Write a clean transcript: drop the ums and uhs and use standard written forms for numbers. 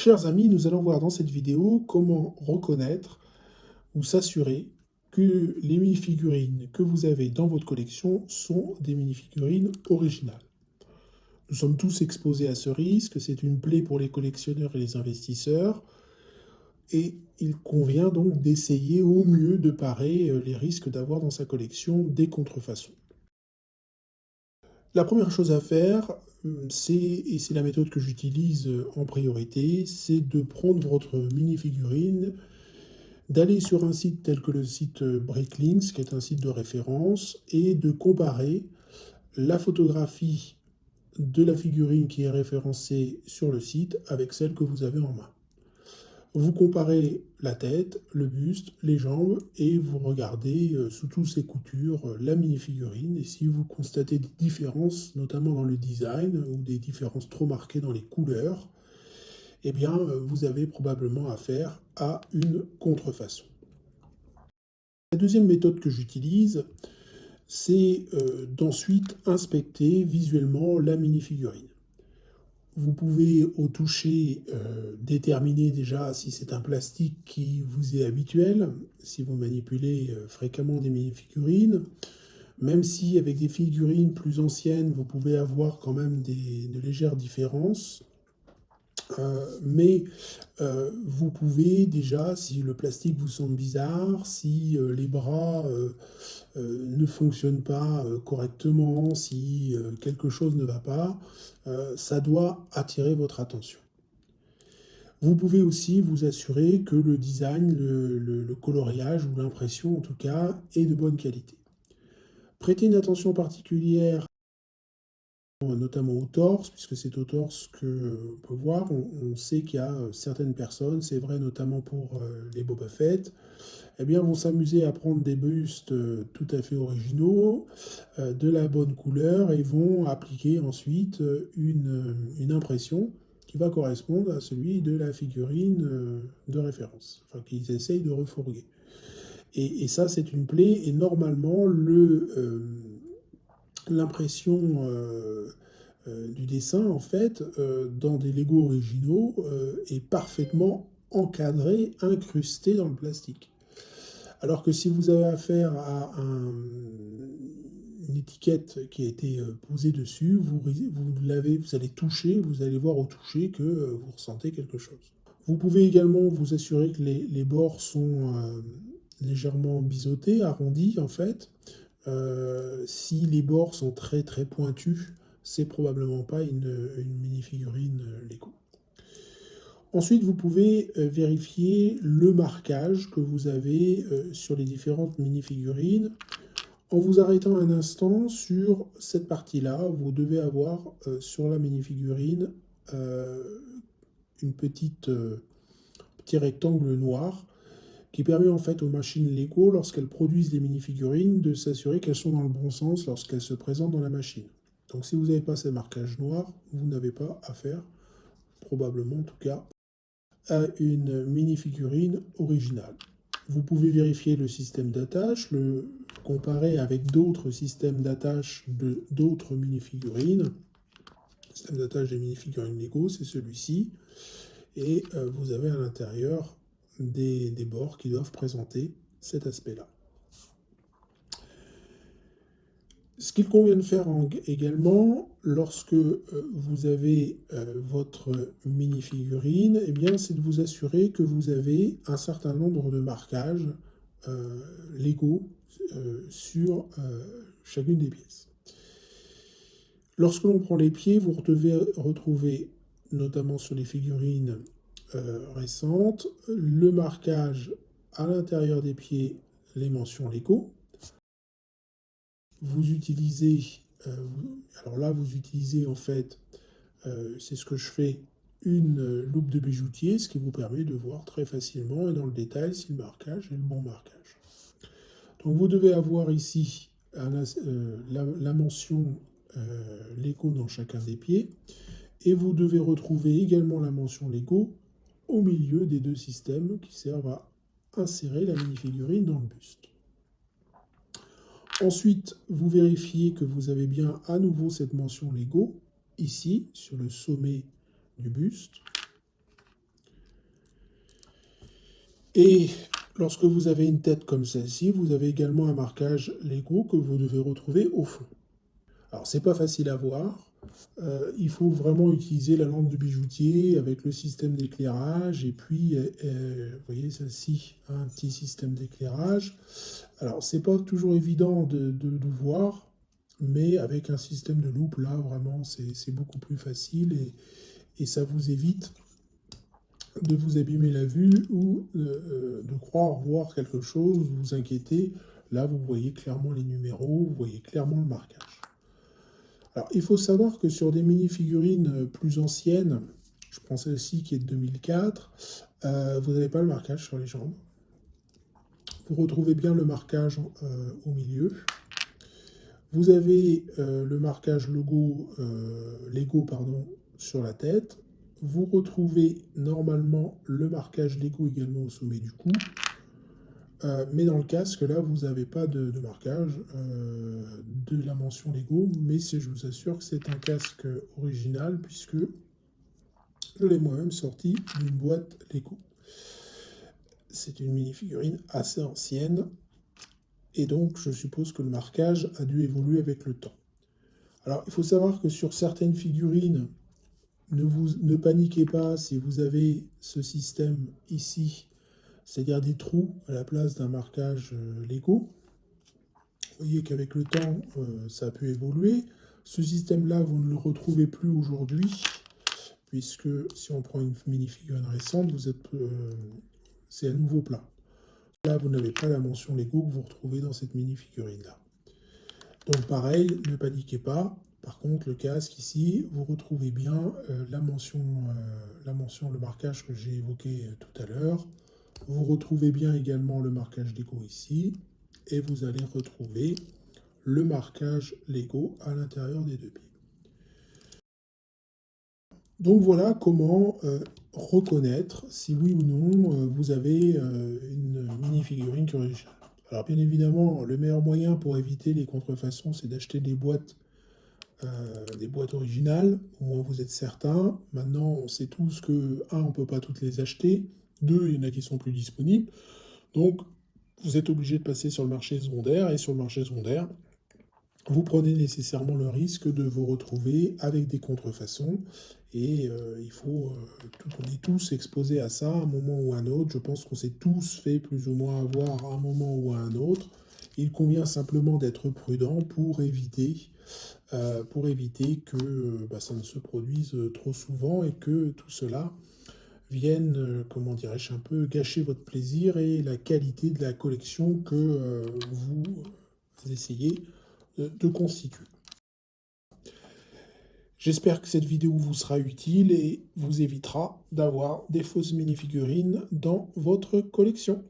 Chers amis, nous allons voir dans cette vidéo comment reconnaître ou s'assurer que les mini-figurines que vous avez dans votre collection sont des mini-figurines originales. Nous sommes tous exposés à ce risque, c'est une plaie pour les collectionneurs et les investisseurs, et il convient donc d'essayer au mieux de parer les risques d'avoir dans sa collection des contrefaçons. La première chose à faire, et c'est la méthode que j'utilise en priorité, c'est de prendre votre mini-figurine, d'aller sur un site tel que le site Breaklinks, qui est un site de référence, et de comparer la photographie de la figurine qui est référencée sur le site avec celle que vous avez en main. Vous comparez la tête, le buste, les jambes, et vous regardez sous toutes ses coutures la mini-figurine. Et si vous constatez des différences, notamment dans le design, ou des différences trop marquées dans les couleurs, eh bien, vous avez probablement affaire à une contrefaçon. La deuxième méthode que j'utilise, c'est d'ensuite inspecter visuellement la mini-figurine. Vous pouvez au toucher déterminer déjà si c'est un plastique qui vous est habituel, si vous manipulez fréquemment des mini-figurines, même si avec des figurines plus anciennes, vous pouvez avoir quand même de légères différences. Mais vous pouvez déjà, si le plastique vous semble bizarre, si les bras ne fonctionnent pas correctement, si quelque chose ne va pas, ça doit attirer votre attention. Vous pouvez aussi vous assurer que le design, le coloriage ou l'impression en tout cas est de bonne qualité. Prêtez une attention particulière notamment au torse, puisque c'est au torse qu'on peut voir. On sait qu'il y a certaines personnes, c'est vrai notamment pour les Boba Fett, eh bien, vont s'amuser à prendre des bustes tout à fait originaux, de la bonne couleur, et vont appliquer ensuite une impression qui va correspondre à celui de la figurine de référence, enfin qu'ils essayent de refourguer. Et ça, c'est une plaie, et normalement, l'impression du dessin, en fait, dans des Lego originaux, est parfaitement encadrée, incrustée dans le plastique. Alors que si vous avez affaire à une étiquette qui a été posée dessus, vous allez toucher, vous allez voir au toucher que vous ressentez quelque chose. Vous pouvez également vous assurer que les bords sont légèrement biseautés, arrondis en fait. Si les bords sont très très pointus, c'est probablement pas une mini-figurine Lego. Ensuite, vous pouvez vérifier le marquage que vous avez sur les différentes mini-figurines. En vous arrêtant un instant sur cette partie-là, vous devez avoir sur la mini-figurine une petit rectangle noir qui permet en fait aux machines Lego, lorsqu'elles produisent des mini-figurines, de s'assurer qu'elles sont dans le bon sens lorsqu'elles se présentent dans la machine. Donc si vous n'avez pas ces marquages noirs, vous n'avez pas affaire, probablement en tout cas, à une mini-figurine originale. Vous pouvez vérifier le système d'attache, le comparer avec d'autres systèmes d'attache d'autres mini-figurines. Le système d'attache des mini-figurines Lego, c'est celui-ci. Et vous avez à l'intérieur des bords qui doivent présenter cet aspect-là. Ce qu'il convient de faire également, lorsque vous avez votre mini-figurine, eh bien, c'est de vous assurer que vous avez un certain nombre de marquages Lego sur chacune des pièces. Lorsque l'on prend les pieds, vous devez retrouver, notamment sur les figurines récentes, le marquage à l'intérieur des pieds, les mentions Lego. Vous utilisez, alors là, vous utilisez en fait, c'est ce que je fais, une loupe de bijoutier, ce qui vous permet de voir très facilement et dans le détail si le marquage est le bon marquage. Donc vous devez avoir ici la mention Lego dans chacun des pieds, et vous devez retrouver également la mention Lego au milieu des deux systèmes qui servent à insérer la mini-figurine dans le buste. Ensuite, vous vérifiez que vous avez bien à nouveau cette mention Lego, ici, sur le sommet du buste. Et lorsque vous avez une tête comme celle-ci, vous avez également un marquage Lego que vous devez retrouver au fond. Alors, c'est pas facile à voir. Il faut vraiment utiliser la lampe de bijoutier avec le système d'éclairage. Et puis, vous voyez, celle-ci a un petit système d'éclairage. Alors, c'est pas toujours évident de voir, mais avec un système de loupe, là, vraiment, c'est beaucoup plus facile et ça vous évite de vous abîmer la vue ou de croire voir quelque chose, vous inquiéter. Là, vous voyez clairement les numéros, vous voyez clairement le marquage. Alors, il faut savoir que sur des mini-figurines plus anciennes, je prends celle-ci qui est de 2004, vous n'avez pas le marquage sur les jambes. Vous retrouvez bien le marquage au milieu. Vous avez le marquage Lego pardon, sur la tête. Vous retrouvez normalement le marquage Lego également au sommet du cou. Mais dans le casque, là, vous n'avez pas de marquage de la mention Lego, mais je vous assure que c'est un casque original, puisque je l'ai moi-même sorti d'une boîte Lego. C'est une mini-figurine assez ancienne, et donc je suppose que le marquage a dû évoluer avec le temps. Alors, il faut savoir que sur certaines figurines, ne paniquez pas si vous avez ce système ici, c'est-à-dire des trous à la place d'un marquage Lego. Vous voyez qu'avec le temps, ça a pu évoluer. Ce système-là, vous ne le retrouvez plus aujourd'hui, puisque si on prend une mini-figurine récente, c'est à nouveau plat. Là, vous n'avez pas la mention Lego que vous retrouvez dans cette mini-figurine-là. Donc pareil, ne paniquez pas. Par contre, le casque ici, vous retrouvez bien la mention, le marquage que j'ai évoqué tout à l'heure. Vous retrouvez bien également le marquage Lego ici. Et vous allez retrouver le marquage Lego à l'intérieur des deux pieds. Donc voilà comment reconnaître si oui ou non vous avez une mini-figurine qui est originale. Alors bien évidemment, le meilleur moyen pour éviter les contrefaçons, c'est d'acheter des boîtes originales, au moins vous êtes certain. Maintenant, on sait tous que, on ne peut pas toutes les acheter, 2, il y en a qui sont plus disponibles. Donc, vous êtes obligé de passer sur le marché secondaire, et sur le marché secondaire, vous prenez nécessairement le risque de vous retrouver avec des contrefaçons, et on est tous exposés à ça à un moment ou à un autre. Je pense qu'on s'est tous fait plus ou moins avoir à un moment ou à un autre. Il convient simplement d'être prudent pour éviter que ça ne se produise trop souvent et que tout cela vienne, comment dirais-je, un peu gâcher votre plaisir et la qualité de la collection que vous essayez de constituer. J'espère que cette vidéo vous sera utile et vous évitera d'avoir des fausses mini-figurines dans votre collection.